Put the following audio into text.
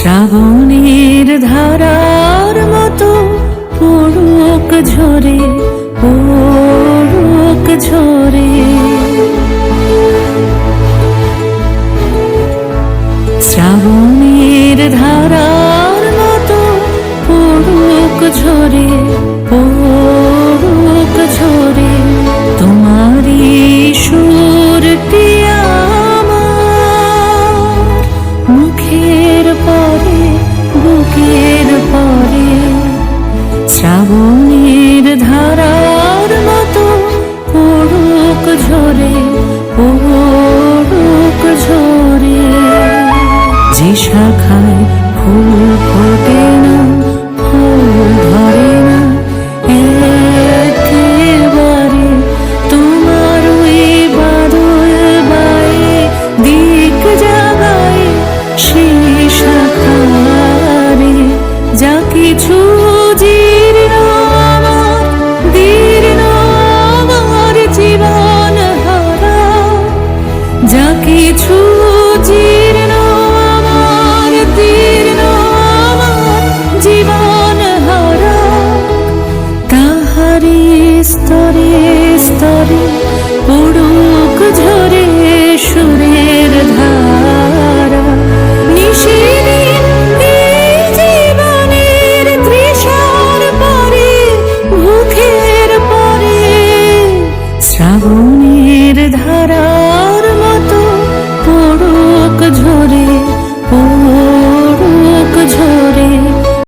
শ্রাবণের ধারার মতো পড়ুক ঝরে, পড়ুক ঝরে। শ্রাবণের ধারার মতো পড়ুক ঝরে, পড়ুক ঝরে। তোমারই সুরটি আমার মুখের পরে, বুকের পরে। শ্রাবণের ধারার মতো পড়ুক ঝরে, পড়ুক ঝরে। যে শাখায়